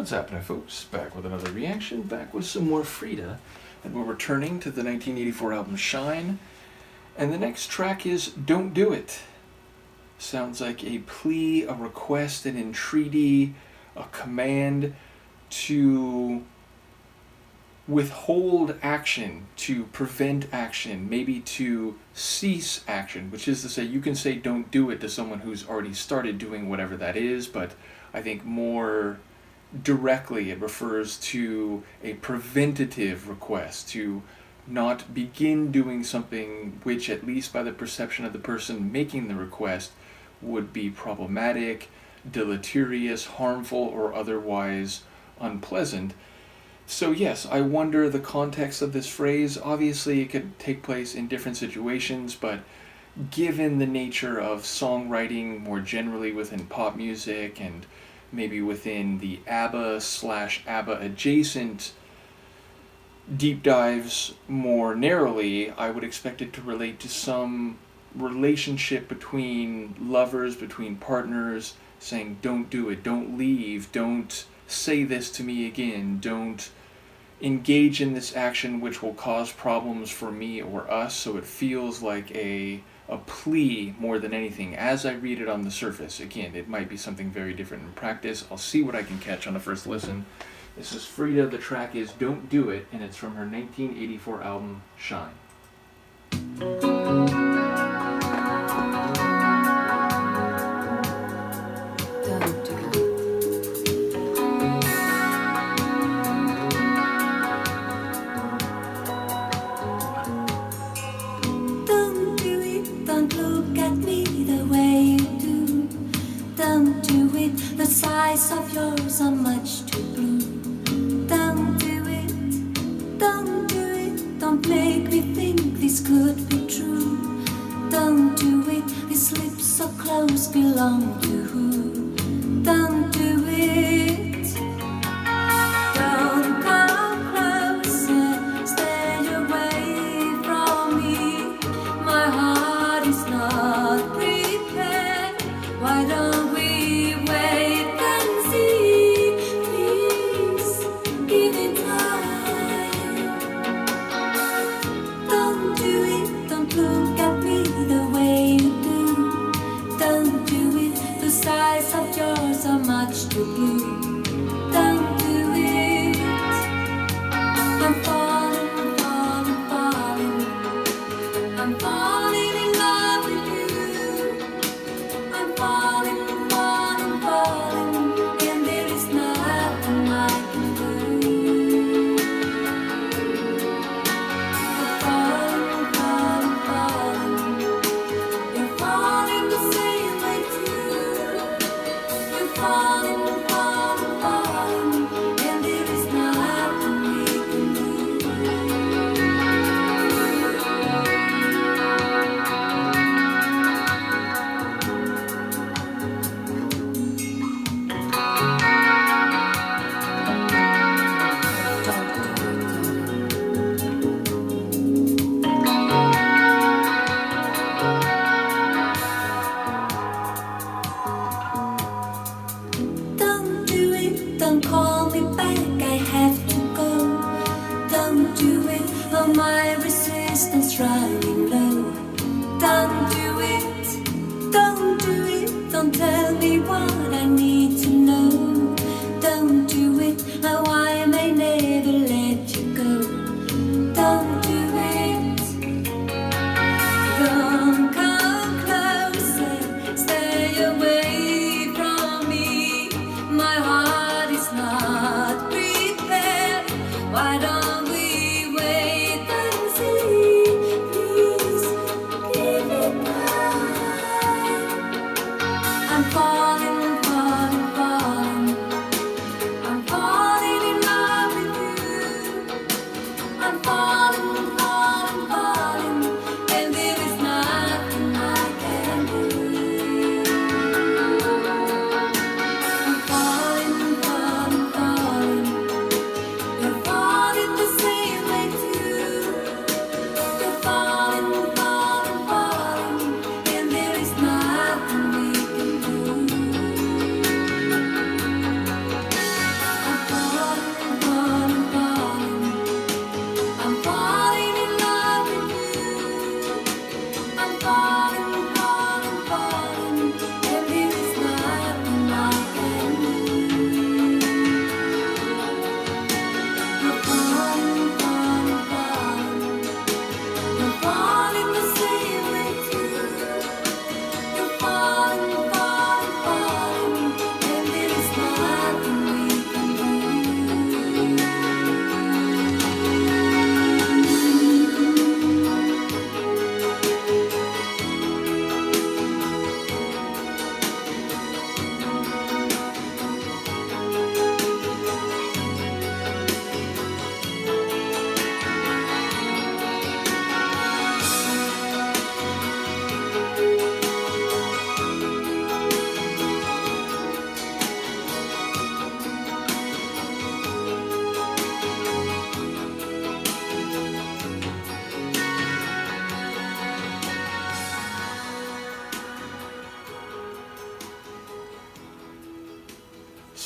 What's happening, folks? Back with another reaction, back with some more Frida, and we're returning to the 1984 album Shine, and the next track is Don't Do It. Sounds like a plea, a request, an entreaty, a command to withhold action, to prevent action, maybe to cease action, which is to say you can say don't do it to someone who's already started doing whatever that is, but I think more directly it refers to a preventative request to not begin doing something which, at least by the perception of the person making the request, would be problematic, deleterious, harmful, or otherwise unpleasant. So yes, I wonder the context of this phrase. Obviously it could take place in different situations, but given the nature of songwriting more generally within pop music and maybe within the ABBA/ABBA adjacent deep dives more narrowly, I would expect it to relate to some relationship between lovers, between partners, saying don't do it, don't leave, don't say this to me again, don't engage in this action which will cause problems for me or us. So it feels like a plea more than anything as I read it on the surface. Again, it might be something very different in practice. I'll see what I can catch on the first listen. This is Frida, the track is Don't Do It, and it's from her 1984 album Shine. The size of yours are much too blue. Don't do it, don't do it. Don't make me think this could be true. Don't do it, these lips so close belong to who? Don't do it. Don't come closer, stay away from me. My heart is not prepared. Why don't we much too blue. Don't do it. I'm falling, falling, falling. I'm falling in love with you. I'm falling, falling, falling, and there is nothing I can do. I'm falling, falling, falling. You're falling the same way too. You're falling. Don't call me back, I have to go. Don't do it, oh my resistance running low. Don't do it, don't do it. Don't tell me what I need to know. Don't do it, oh I may never let you go. Don't do it. Don't come closer, stay away from me. My heart is not prepared. Why don't we wait and see, please?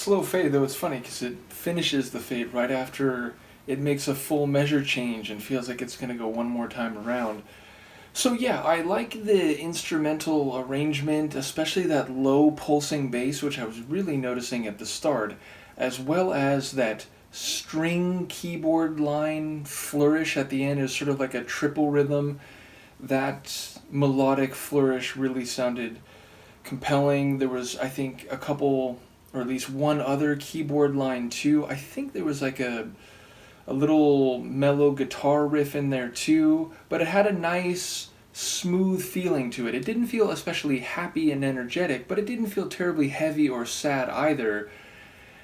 slow fade, though, it's funny because it finishes the fade right after it makes a full measure change and feels like it's going to go one more time around. So yeah, I like the instrumental arrangement, especially that low pulsing bass, which I was really noticing at the start, as well as that string keyboard line flourish at the end is sort of like a triple rhythm. That melodic flourish really sounded compelling. There was, I think, a couple, or at least one other keyboard line too. I think there was like a little mellow guitar riff in there too, but it had a nice smooth feeling to it. It didn't feel especially happy and energetic, but it didn't feel terribly heavy or sad either.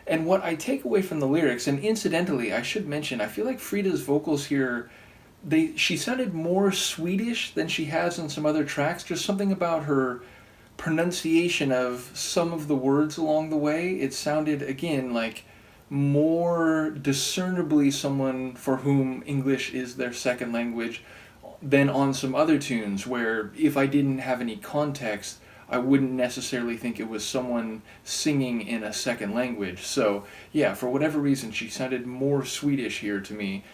And what I take away from the lyrics, and incidentally, I should mention, I feel like Frida's vocals here, she sounded more Swedish than she has in some other tracks. Just something about her pronunciation of some of the words along the way. It sounded, again, like more discernibly someone for whom English is their second language than on some other tunes where if I didn't have any context, I wouldn't necessarily think it was someone singing in a second language. So yeah, for whatever reason, she sounded more Swedish here to me.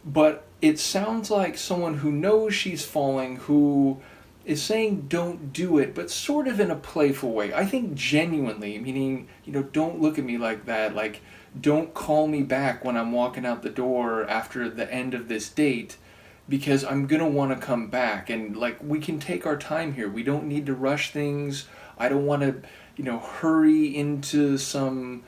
But it sounds like someone who knows she's falling, who is saying don't do it, but sort of in a playful way. I think genuinely, meaning, don't look at me like that, like, don't call me back when I'm walking out the door after the end of this date, because I'm going to want to come back. And, like, we can take our time here. We don't need to rush things. I don't want to, hurry into some,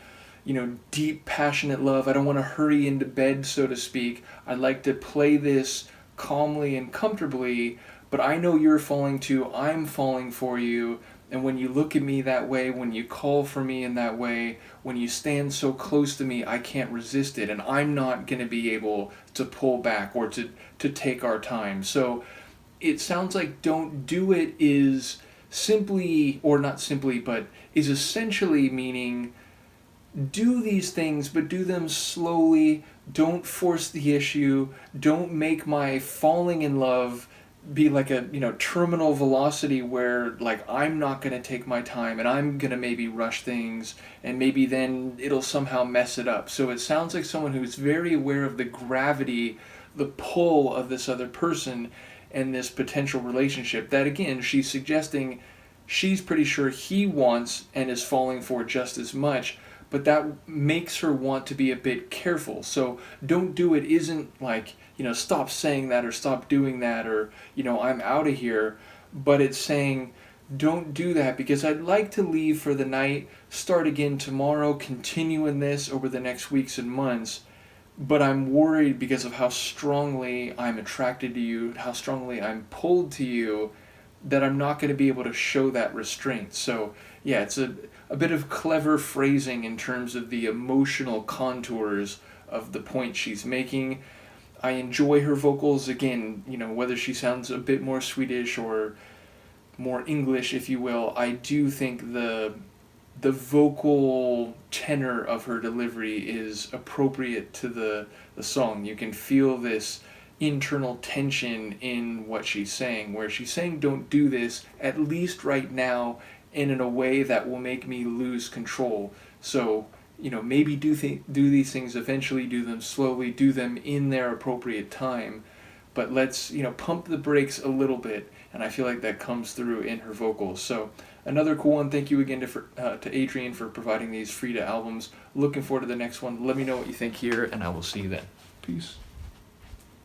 deep, passionate love. I don't want to hurry into bed, so to speak. I'd like to play this calmly and comfortably, but I know you're falling too. I'm falling for you. And when you look at me that way, when you call for me in that way, when you stand so close to me, I can't resist it. And I'm not going to be able to pull back or to take our time. So it sounds like don't do it is simply, or not simply, but is essentially meaning do these things, but do them slowly. Don't force the issue. Don't make my falling in love be like a terminal velocity where like I'm not going to take my time and I'm going to maybe rush things and maybe then it'll somehow mess it up. So it sounds like someone who's very aware of the gravity, the pull of this other person and this potential relationship that, again, she's suggesting she's pretty sure he wants and is falling for just as much, but that makes her want to be a bit careful. So don't do it isn't like, stop saying that or stop doing that or, I'm out of here. But it's saying, don't do that because I'd like to leave for the night, start again tomorrow, continue in this over the next weeks and months. But I'm worried because of how strongly I'm attracted to you, how strongly I'm pulled to you, that I'm not going to be able to show that restraint. So yeah, it's a bit of clever phrasing in terms of the emotional contours of the point she's making. I enjoy her vocals, again, whether she sounds a bit more Swedish or more English, if you will. I do think the vocal tenor of her delivery is appropriate to the song. You can feel this internal tension in what she's saying, where she's saying don't do this, at least right now, and in a way that will make me lose control. So, maybe do these things eventually, do them slowly, do them in their appropriate time, but let's, pump the brakes a little bit, and I feel like that comes through in her vocals. So, another cool one. Thank you again to Adrian for providing these Frida albums. Looking forward to the next one. Let me know what you think here, and I will see you then. Peace.